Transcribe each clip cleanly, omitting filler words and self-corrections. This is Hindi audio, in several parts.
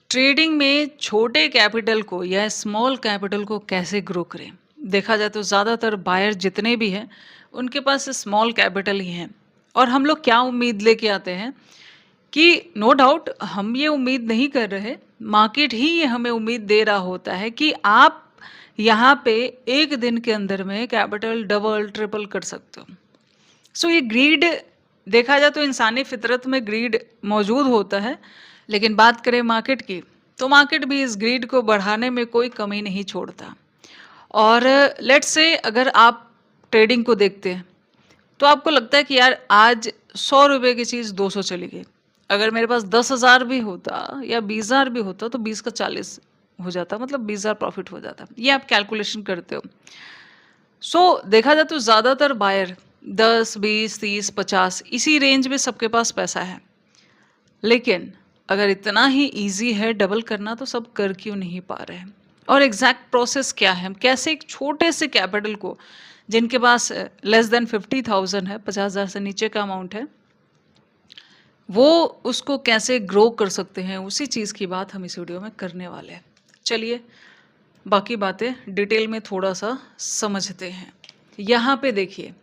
ट्रेडिंग में छोटे कैपिटल को या स्मॉल कैपिटल को कैसे ग्रो करें? देखा जाए तो ज़्यादातर बायर जितने भी हैं, उनके पास स्मॉल कैपिटल ही हैं। और हम लोग क्या उम्मीद लेके आते हैं कि नो डाउट हम ये उम्मीद नहीं कर रहे, मार्केट ही ये हमें उम्मीद दे रहा होता है कि आप यहाँ पे 1 दिन के अंदर में कैपिटल डबल, ट्रिपल कर सकते हो। सो ये ग्रीड देखा जाए तो इंसानी फितरत में ग्रीड मौजूद होता है, लेकिन बात करें मार्केट की, तो मार्केट भी इस ग्रीड को बढ़ाने में कोई कमी नहीं छोड़ता। और लेट्स से अगर आप ट्रेडिंग को देखते हैं, तो आपको लगता है कि यार आज 100 रुपये की चीज़ 200 चली गई। अगर मेरे पास 10,000 भी होता या 20,000 भी होता तो 20 का 40 हो जाता, मतलब 20,000 प्रॉफिट हो जाता। ये आप कैलकुलेशन करते हो। देखा जाए तो ज़्यादातर बायर 10, 20, 30, 50 इसी रेंज में सबके पास पैसा है। लेकिन अगर इतना ही ईज़ी है डबल करना तो सब कर क्यों नहीं पा रहे हैं? और एग्जैक्ट प्रोसेस क्या है? हम कैसे एक छोटे से कैपिटल को, जिनके पास लेस देन 50,000 है, 50,000 से नीचे का अमाउंट है, वो उसको कैसे ग्रो कर सकते हैं? उसी चीज़ की बात हम इस वीडियो में करने वाले हैं। चलिए बाकी बातें डिटेल में थोड़ा सा समझते हैं। यहाँ पे देखिए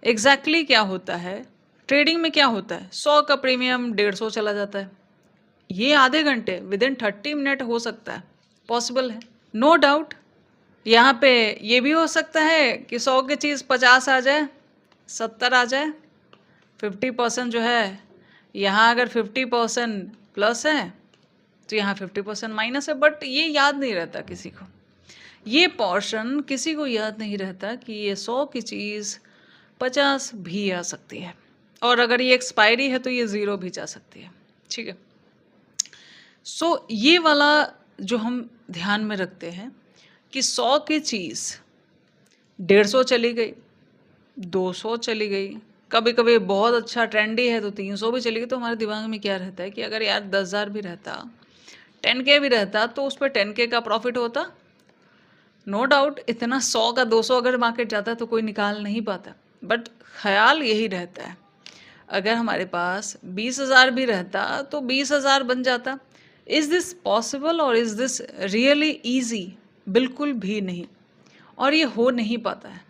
एग्जैक्टली क्या होता है। ट्रेडिंग में क्या होता है, 100 का प्रीमियम 150 चला जाता है। ये आधे घंटे विद इन 30 मिनट हो सकता है, पॉसिबल है, नो डाउट। यहाँ पे ये भी हो सकता है कि 100 की चीज़ 50 आ जाए, 70 आ जाए, 50% जो है, यहाँ अगर 50% प्लस है तो यहाँ 50% माइनस है। बट ये याद नहीं रहता किसी को, ये पोर्शन किसी को याद नहीं रहता कि ये 100 की चीज़ 50 भी आ सकती है, और अगर ये एक्सपायरी है तो ये 0 भी जा सकती है। ठीक है। ये वाला जो हम ध्यान में रखते हैं कि 100 की चीज़ 150 चली गई, 200 चली गई, कभी कभी बहुत अच्छा ट्रेंडी है तो 300 भी चली गई, तो हमारे दिमाग में क्या रहता है कि अगर यार 10,000 भी रहता, 10K भी रहता, तो उस पर 10K का प्रॉफिट होता। नो डाउट इतना 100 का 200 अगर मार्केट जाता है तो कोई निकाल नहीं पाता, बट ख्याल यही रहता है अगर हमारे पास 20,000 भी रहता तो 20,000 बन जाता। इज़ दिस पॉसिबल और इज़ दिस रियली ईजी? बिल्कुल भी नहीं। और ये हो नहीं पाता है,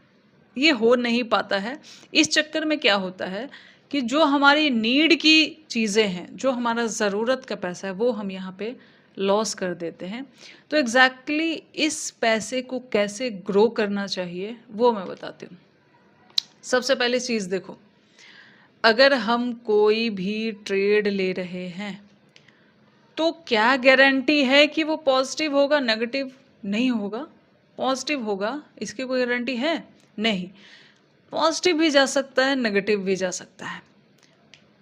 ये हो नहीं पाता है। इस चक्कर में क्या होता है कि जो हमारी नीड की चीज़ें हैं, जो हमारा ज़रूरत का पैसा है, वो हम यहाँ पे लॉस कर देते हैं। तो एग्जैक्टली इस पैसे को कैसे ग्रो करना चाहिए वो मैं बताती हूँ। सबसे पहले चीज़ देखो, अगर हम कोई भी ट्रेड ले रहे हैं तो क्या गारंटी है कि वो पॉजिटिव होगा, नेगेटिव नहीं होगा? पॉजिटिव होगा, इसकी कोई गारंटी है नहीं। पॉजिटिव भी जा सकता है, नेगेटिव भी जा सकता है।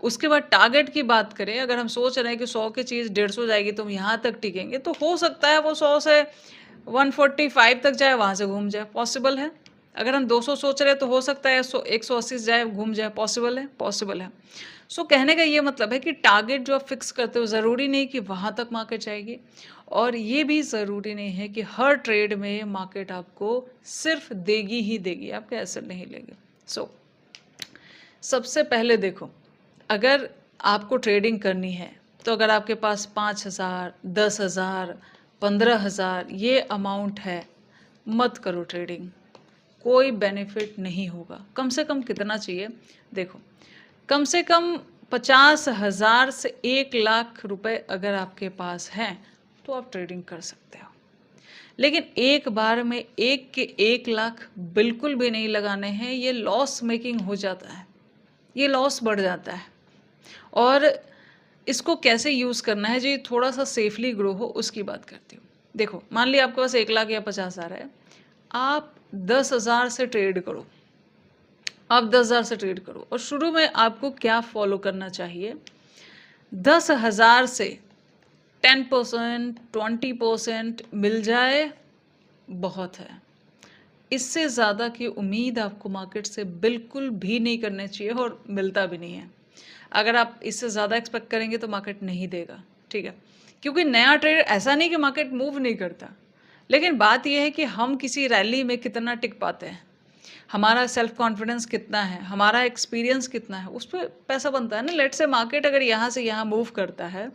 उसके बाद टारगेट की बात करें, अगर हम सोच रहे हैं कि 100 की चीज़ 150 जाएगी तो हम यहाँ तक टिकेंगे, तो हो सकता है वो 100 से 145 तक जाए, वहाँ से घूम जाए, पॉसिबल है। अगर हम 200 सोच रहे हैं तो हो सकता है 180 से जाए, घूम जाए, पॉसिबल है, पॉसिबल है। कहने का ये मतलब है कि टारगेट जो आप फिक्स करते हो, ज़रूरी नहीं कि वहाँ तक मार्केट जाएगी, और ये भी ज़रूरी नहीं है कि हर ट्रेड में मार्केट आपको सिर्फ देगी ही देगी, आपके एसेट नहीं लेंगे। सबसे पहले देखो, अगर आपको ट्रेडिंग करनी है तो अगर आपके पास 5,000, 10,000, 15,000 ये अमाउंट है, मत करो ट्रेडिंग, कोई बेनिफिट नहीं होगा। कम से कम कितना चाहिए? देखो, कम से कम 50,000 से 1,00,000 रुपए अगर आपके पास हैं तो आप ट्रेडिंग कर सकते हो। लेकिन एक बार में 1 बिल्कुल भी नहीं लगाने हैं, ये लॉस मेकिंग हो जाता है, ये लॉस बढ़ जाता है। और इसको कैसे यूज़ करना है जी थोड़ा सा सेफली ग्रो हो, उसकी बात करती हूँ। देखो, मान लिया आपके पास 1,00,000 या 50,000 है, आप 10,000 से ट्रेड करो, आप 10,000 से ट्रेड करो। और शुरू में आपको क्या फॉलो करना चाहिए? 10,000 से 10%, 20% मिल जाए, बहुत है। इससे ज़्यादा की उम्मीद आपको मार्केट से बिल्कुल भी नहीं करनी चाहिए, और मिलता भी नहीं है। अगर आप इससे ज़्यादा एक्सपेक्ट करेंगे तो मार्केट नहीं देगा, ठीक है। क्योंकि नया ट्रेड ऐसा नहीं कि मार्केट मूव नहीं करता, लेकिन बात यह है कि हम किसी रैली में कितना टिक पाते हैं, हमारा सेल्फ कॉन्फिडेंस कितना है, हमारा एक्सपीरियंस कितना है, उस पर पैसा बनता है ना। लेट से मार्केट अगर यहाँ से यहाँ मूव करता है,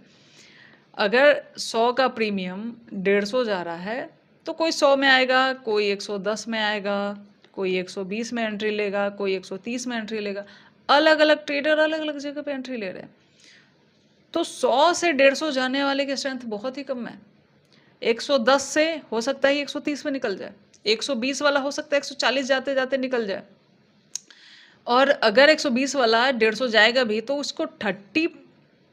अगर 100 का प्रीमियम 150 जा रहा है, तो कोई 100 में आएगा, कोई 110 में आएगा, कोई 120 में एंट्री लेगा, कोई 130 में एंट्री लेगा। अलग-अलग ट्रेडर अलग-अलग जगह पे एंट्री ले रहे हैं। तो 100 से 150 जाने वाले की स्ट्रेंथ बहुत ही कम है। 110 से हो सकता है 130 में निकल जाए, 120 वाला हो सकता है 140 जाते-जाते निकल जाए। और अगर 120 वाला 150 जाएगा भी तो उसको 30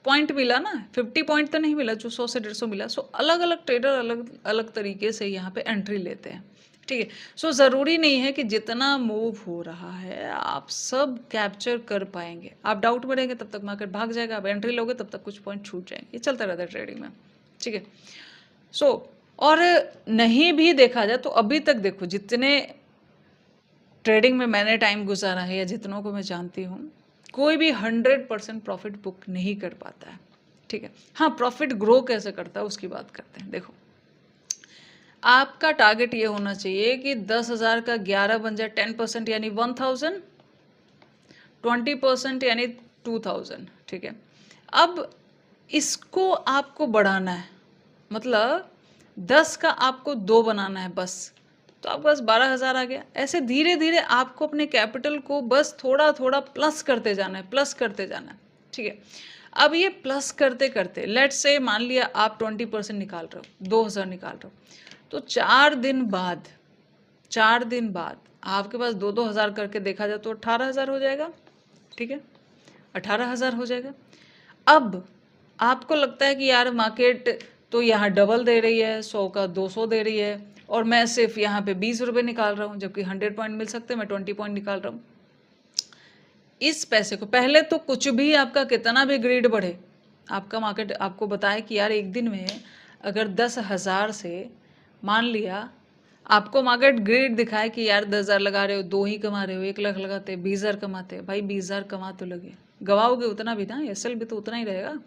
पॉइंट मिला ना, 50 पॉइंट तो नहीं मिला जो 100 से 150 मिला। सो अलग-अलग ट्रेडर अलग-अलग तरीके से यहाँ पे एंट्री लेते हैं, ठीक है। सो ज़रूरी नहीं है कि जितना मूव हो रहा है आप सब कैप्चर कर पाएंगे। आप डाउट में रहेंगे तब तक मार्केट भाग जाएगा, आप एंट्री लोगे तब तक कुछ पॉइंट छूट जाएंगे। ये चलता रहता है ट्रेडिंग में, ठीक है। सो और नहीं भी देखा जाए तो अभी तक देखो जितने ट्रेडिंग में मैंने टाइम गुजारा है या जितनों को मैं जानती हूँ, कोई भी 100% प्रॉफिट बुक नहीं कर पाता है, ठीक है। हाँ, प्रॉफिट ग्रो कैसे करता है उसकी बात करते हैं। देखो, आपका टारगेट ये होना चाहिए कि 10,000 का 11 बन जाए, 10% यानी 1,000, 20% यानी 2,000, ठीक है। अब इसको आपको बढ़ाना है, मतलब 10 का आपको 2 बनाना है बस, तो आपके पास 12,000 आ गया। ऐसे धीरे धीरे आपको अपने कैपिटल को बस थोड़ा थोड़ा प्लस करते जाना है, प्लस करते जाना है, ठीक है। अब ये प्लस करते करते लेट्स से मान लिया आप 20% निकाल रहे हो, 2,000 निकाल रहे हो, तो 4 दिन बाद आपके पास 2-2 हज़ार करके देखा जाए तो 18,000 हो जाएगा, ठीक है। 18,000 हो जाएगा। अब आपको लगता है कि यार मार्केट तो यहाँ डबल दे रही है, 100 का 200 दे रही है और मैं सिर्फ यहाँ पे 20 रुपये निकाल रहा हूँ, जबकि 100 पॉइंट मिल सकते हैं, मैं 20 पॉइंट निकाल रहा हूँ। इस पैसे को पहले तो कुछ भी आपका कितना भी ग्रीड बढ़े, आपका मार्केट आपको बताए कि यार एक दिन में अगर 10,000 से मान लिया आपको मार्केट ग्रेड दिखाए कि यार 10,000 लगा रहे हो, 2 ही कमा रहे हो, 1 लाख लगाते 20,000 कमाते, भाई 20,000 कमा तो लगे, गवाओगे उतना भी ना, एसएल भी तो उतना ही रहेगा।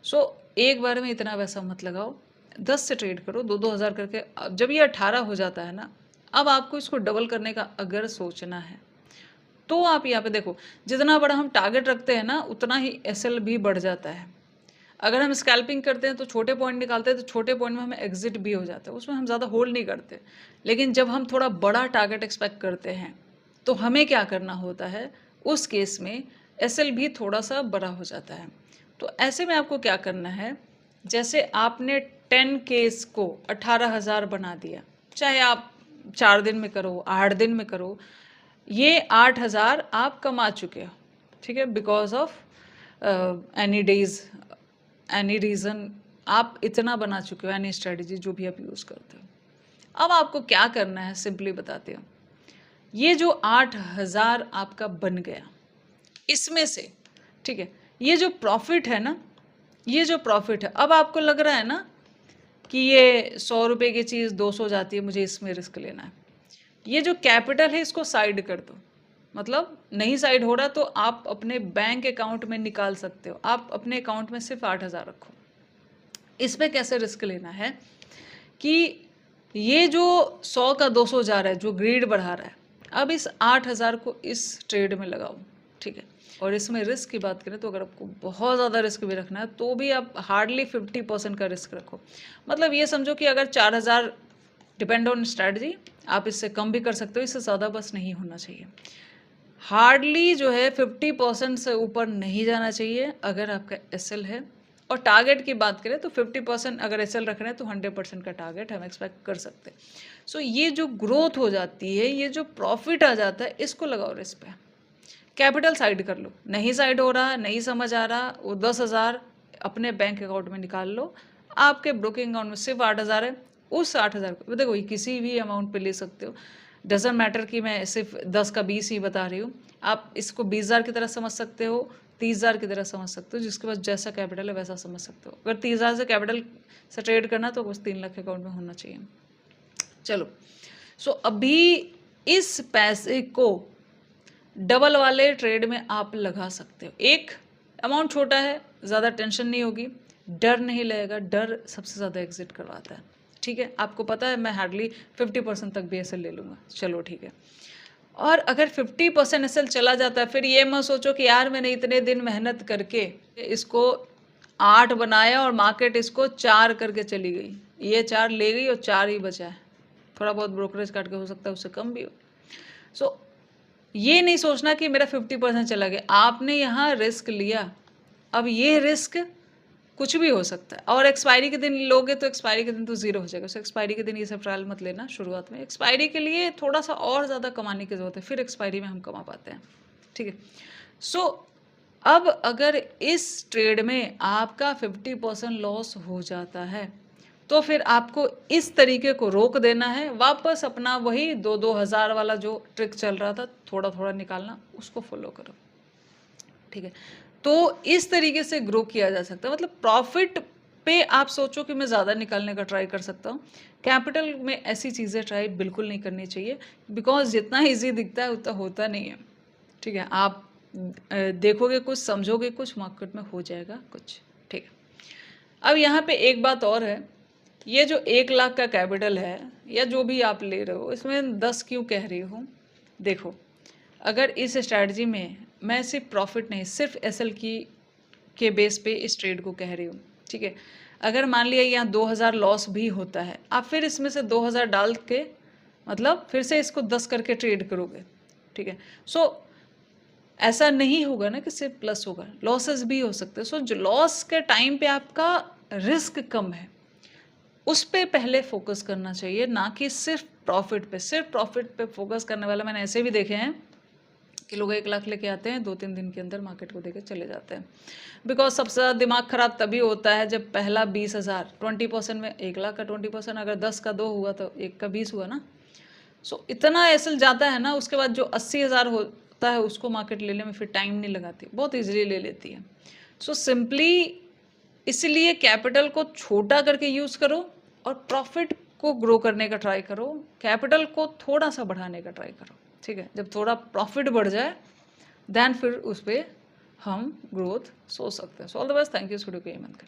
सो एक बार में इतना वैसा मत लगाओ, 10 से ट्रेड करो, 2-2 हज़ार करके। अब जब ये 18 हो जाता है ना, अब आपको इसको डबल करने का अगर सोचना है तो आप यहाँ पे देखो, जितना बड़ा हम टारगेट रखते हैं ना उतना ही एसएल भी बढ़ जाता है। अगर हम स्कैल्पिंग करते हैं तो छोटे पॉइंट निकालते हैं, तो छोटे पॉइंट में हमें एग्जिट भी हो जाता है, उसमें हम ज़्यादा होल्ड नहीं करते। लेकिन जब हम थोड़ा बड़ा टारगेट एक्सपेक्ट करते हैं तो हमें क्या करना होता है, उस केस में एसएल भी थोड़ा सा बड़ा हो जाता है। तो ऐसे में आपको क्या करना है, जैसे आपने 10 केस को 18,000 बना दिया, चाहे आप 4 दिन में करो, 8 दिन में करो, ये 8,000 आप कमा चुके हो, ठीक है। Because of any days, any reason आप इतना बना चुके हो, एनी स्ट्रेटजी जो भी आप यूज़ करते हो। अब आपको क्या करना है, सिंपली बताते हो। ये जो 8,000 आपका बन गया, इसमें से, ठीक है, ये जो प्रॉफिट है ना, ये जो प्रॉफिट है, अब आपको लग रहा है ना कि ये 100 रुपये की चीज़ 200 जाती है, मुझे इसमें रिस्क लेना है। ये जो कैपिटल है इसको साइड कर दो, मतलब नहीं साइड हो रहा तो आप अपने बैंक अकाउंट में निकाल सकते हो, आप अपने अकाउंट में सिर्फ 8,000 रखो। इस पे कैसे रिस्क लेना है कि ये जो 100 का 200 जा रहा है, जो ग्रीड बढ़ा रहा है, अब इस 8,000 को इस ट्रेड में लगाओ, ठीक है। और इसमें रिस्क की बात करें तो अगर आपको बहुत ज़्यादा रिस्क भी रखना है तो भी आप हार्डली 50% का रिस्क रखो। मतलब ये समझो कि अगर 4,000 डिपेंड ऑन स्ट्रैटेजी, आप इससे कम भी कर सकते हो, इससे ज़्यादा बस नहीं होना चाहिए। हार्डली जो है 50% से ऊपर नहीं जाना चाहिए अगर आपका एसएल है। और टारगेट की बात करें तो 50% अगर एसएल रख रहे हैं तो 100% का टारगेट हम एक्सपेक्ट कर सकते हैं। सो ये जो ग्रोथ हो जाती है, ये जो प्रॉफिट आ जाता है, इसको लगाओ रिस्क पे। कैपिटल साइड कर लो, नहीं साइड हो रहा, नहीं समझ आ रहा, वो 10,000 अपने बैंक अकाउंट में निकाल लो। आपके ब्रोकिंग अकाउंट में सिर्फ 8,000 है, उस 8,000 को देखो किसी भी अमाउंट पे ले सकते हो, डजेंट मैटर कि मैं सिर्फ 10 का 20 ही बता रही हूँ। आप इसको 20,000 की तरह समझ सकते हो, 30,000 की तरह समझ सकते हो, जिसके पास जैसा कैपिटल है वैसा समझ सकते हो। अगर 30,000 से कैपिटल से ट्रेड करना तो बस 3 लाख अकाउंट में होना चाहिए। चलो, सो अभी इस पैसे को डबल वाले ट्रेड में आप लगा सकते हो। एक अमाउंट छोटा है, ज़्यादा टेंशन नहीं होगी, डर नहीं लगेगा, डर सबसे ज़्यादा एग्जिट करवाता है, ठीक है। आपको पता है मैं हार्डली 50% तक भी एसएल ले लूँगा, चलो ठीक है। और अगर 50% एसएल चला जाता है, फिर ये मत सोचो कि यार मैंने इतने दिन मेहनत करके इसको 8 बनाया और मार्केट इसको 4 करके चली गई, ये 4 ले गई और 4 ही बचा है, थोड़ा बहुत ब्रोकरेज काट के हो सकता है उससे कम भी हो। सो ये नहीं सोचना कि मेरा 50% चला गया, आपने यहाँ रिस्क लिया, अब ये रिस्क कुछ भी हो सकता है, और एक्सपायरी के दिन लोगे तो एक्सपायरी के दिन तो ज़ीरो हो जाएगा। सो एक्सपायरी के दिन ये सब ट्रायल मत लेना शुरुआत में, एक्सपायरी के लिए थोड़ा सा और ज़्यादा कमाने की ज़रूरत है, फिर एक्सपायरी में हम कमा पाते हैं, ठीक है। सो अब अगर इस ट्रेड में आपका 50% लॉस हो जाता है तो फिर आपको इस तरीके को रोक देना है, वापस अपना वही 2-2 हज़ार वाला जो ट्रिक चल रहा था थोड़ा थोड़ा निकालना, उसको फॉलो करो, ठीक है। तो इस तरीके से ग्रो किया जा सकता है, मतलब प्रॉफिट पे आप सोचो कि मैं ज़्यादा निकालने का ट्राई कर सकता हूँ, कैपिटल में ऐसी चीज़ें ट्राई बिल्कुल नहीं करनी चाहिए, बिकॉज जितना ईजी दिखता है उतना होता नहीं है, ठीक है। आप देखोगे कुछ, समझोगे कुछ, मार्केट में हो जाएगा कुछ, ठीक है। अब यहाँ पे एक बात और है, ये जो 1 लाख का कैपिटल है या जो भी आप ले रहे हो, इसमें 10 क्यों कह रही हूँ, देखो अगर इस स्ट्रैटेजी में मैं सिर्फ प्रॉफिट नहीं, सिर्फ एसएल की के बेस पे इस ट्रेड को कह रही हूँ, ठीक है। अगर मान लिया यहाँ 2,000 लॉस भी होता है, आप फिर इसमें से 2,000 डाल के मतलब फिर से इसको 10 करके ट्रेड करोगे, ठीक है। सो ऐसा नहीं होगा ना कि सिर्फ प्लस होगा, लॉसेस भी हो सकते हैं। सो जो लॉस के टाइम पे आपका रिस्क कम है, उस पे पहले फोकस करना चाहिए, ना कि सिर्फ प्रॉफिट पे। सिर्फ प्रॉफिट पे फोकस करने वाला मैंने ऐसे भी देखे हैं कि लोग 1 लाख लेके आते हैं, 2-3 दिन के अंदर मार्केट को देके चले जाते हैं, बिकॉज सबसे ज़्यादा दिमाग खराब तभी होता है जब पहला 20,000 20% में, 1 लाख का 20%, अगर 10 का 2 हुआ तो 1 का 20 हुआ ना। सो इतना एसएल जाता है ना, उसके बाद जो 80,000 होता है उसको मार्केट लेने में फिर टाइम नहीं लगाती, बहुत ईजिली ले लेती है। सो सिंपली इसलिए कैपिटल को छोटा करके यूज़ करो और प्रॉफिट को ग्रो करने का ट्राई करो, कैपिटल को थोड़ा सा बढ़ाने का ट्राई करो, ठीक है। जब थोड़ा प्रॉफिट बढ़ जाए देन फिर उस पर हम ग्रोथ सोच सकते हैं। So all the best, thank you, studio को ये मन कर।